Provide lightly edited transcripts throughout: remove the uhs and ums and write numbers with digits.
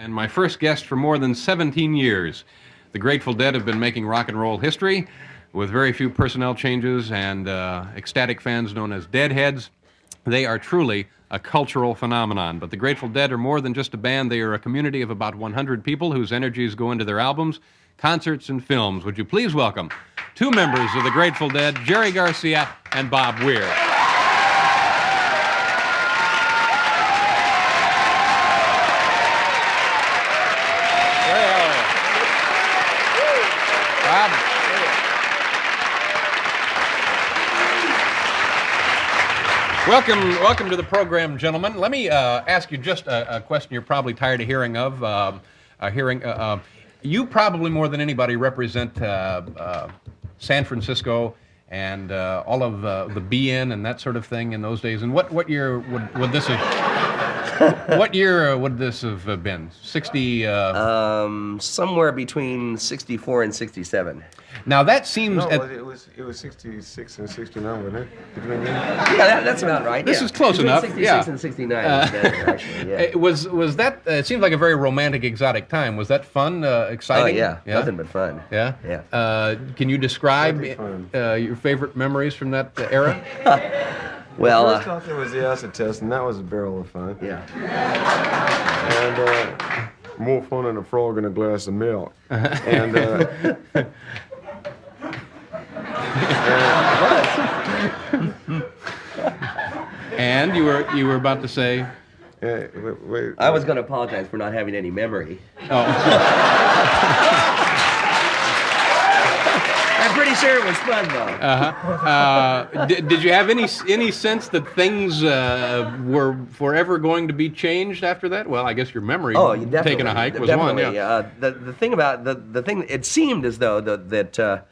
And my first guest for more than 17 years. The Grateful Dead have been making rock and roll history with very few personnel changes and ecstatic fans known as Deadheads. They are truly a cultural phenomenon. But the Grateful Dead are more than just a band. They are a community of about 100 people whose energies go into their albums, concerts, and films. Would you please welcome two members of the Grateful Dead, Jerry Garcia and Bob Weir. Welcome to the program, gentlemen. Let me ask you just a question you're probably tired of hearing of. You probably more than anybody represent San Francisco and all of the BN and that sort of thing in those days. And what year would this have? What year would this have been? 60? Somewhere between 64 and 67. Now that seems... No, it was 66 and 69, wasn't it? Yeah, that's about right. This is close between enough. 66 yeah. and 69, actually. Yeah. Was that? It seems like a very romantic, exotic time. Was that fun, exciting? Oh yeah, nothing but fun. Yeah. Yeah. Can you describe your favorite memories from that era? Well, first off, there was the acid test, and that was a barrel of fun. Yeah. And more fun than a frog in a glass of milk. And and you were about to say. wait. I was going to apologize for not having any memory. Oh. I'm pretty sure it was fun, though. Did you have any sense that things were forever going to be changed after that? Well, I guess your memory taking a hike was one. Yeah. The thing about the thing, it seemed as though that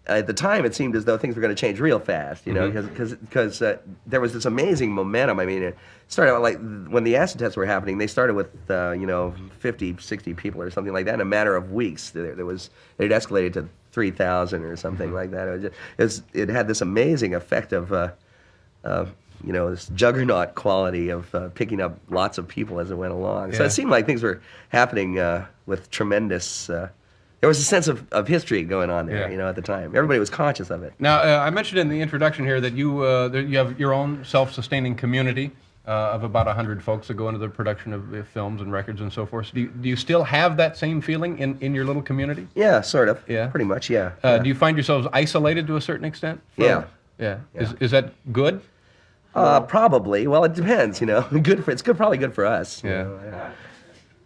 at the time it seemed as though things were going to change real fast. You know, because there was this amazing momentum. I mean, it started out like when the acid tests were happening. They started with 50, 60 people or something like that in a matter of weeks. It escalated to 3,000 or something like that. It had this amazing effect of, this juggernaut quality of picking up lots of people as it went along. So it seemed like things were happening with tremendous. There was a sense of history going on there, at the time. Everybody was conscious of it. Now, I mentioned in the introduction here that you have your own self-sustaining community of about 100 folks that go into the production of films and records and so forth. So do you still have that same feeling in your little community? Yeah, sort of. Yeah. Pretty much, yeah. Do you find yourselves isolated to a certain extent? Yeah. Yeah. Is that good? Probably. Well, it depends, probably good for us. Yeah.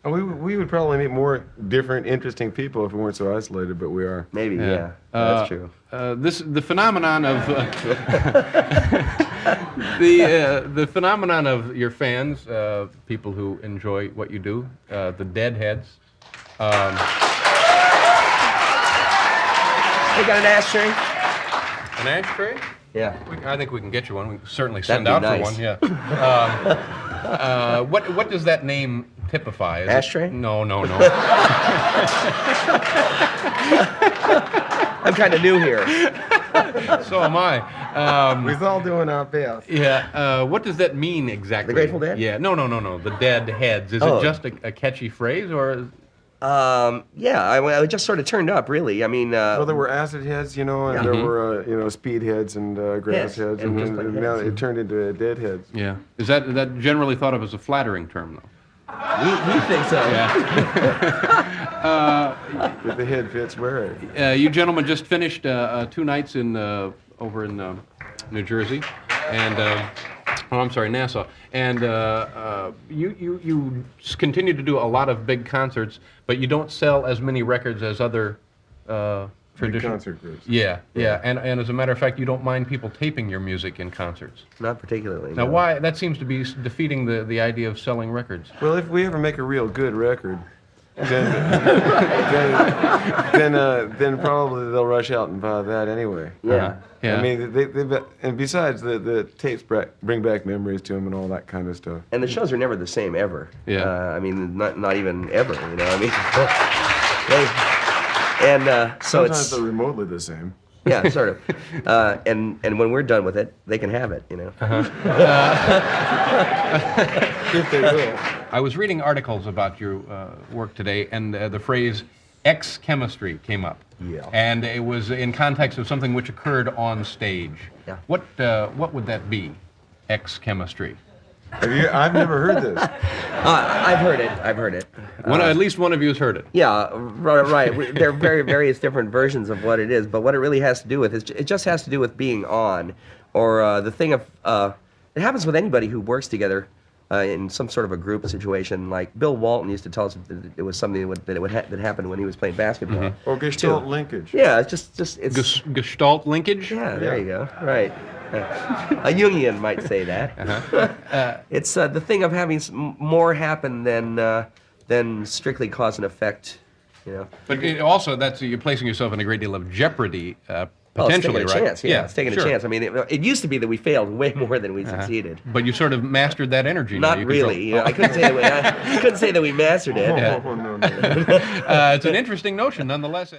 We would probably meet more different, interesting people if we weren't so isolated, but we are. Maybe, yeah. That's true. The phenomenon of the phenomenon of your fans, people who enjoy what you do, the Deadheads. They got an ashtray? An ashtray? Yeah. I think we can get you one. We can certainly send That'd out be for nice. one. Yeah. What does that name typify? Is ashtray? No. I'm kind of new here. So am I. We're all doing our best. Yeah. What does that mean exactly? The Grateful Dead? Yeah. No. The Deadheads. Is it just a catchy phrase or? It just sort of turned up, really. I mean, Well, there were acid heads, and there were speed heads and grass heads, and now it turned into deadheads. Yeah. Is that generally thought of as a flattering term, though? We think so. Yeah. If the head fits, wear it. You gentlemen just finished 2 nights over in New Jersey, and Nassau, and you continue to do a lot of big concerts, but you don't sell as many records as other traditional concert groups. Yeah, and as a matter of fact, you don't mind people taping your music in concerts. Not particularly. Now, no. why? That seems to be defeating the idea of selling records. Well, if we ever make a real good record, then probably they'll rush out and buy that anyway. Yeah. Yeah. I mean, and besides, the tapes bring back memories to them and all that kind of stuff. And the shows are never the same ever. Yeah. I mean, not even ever. I mean, so Sometimes it's they're remotely the same. yeah, sort of. And when we're done with it, they can have it. If they will. I was reading articles about your work today, and the phrase X chemistry came up. Yeah. And it was in context of something which occurred on stage. Yeah. What would that be? X chemistry. I've never heard this. I've heard it. I've heard it. At least one of you has heard it. Yeah, right. There are various different versions of what it is, but what it really has to do with is it just has to do with being on, or the thing of it happens with anybody who works together in some sort of a group situation. Like Bill Walton used to tell us that it was something that happened when he was playing basketball. Or gestalt linkage. Yeah, it's Gestalt linkage. Yeah, there you go. Right. A Jungian might say that. It's the thing of having more happen than strictly cause and effect, you know. But also, you're placing yourself in a great deal of jeopardy, potentially, it's taking right? A chance, yeah, it's taking a chance. I mean, it used to be that we failed way more than we succeeded. But you sort of mastered that energy. Not really. You know, I couldn't say that we mastered it. Oh, no. It's an interesting notion, nonetheless.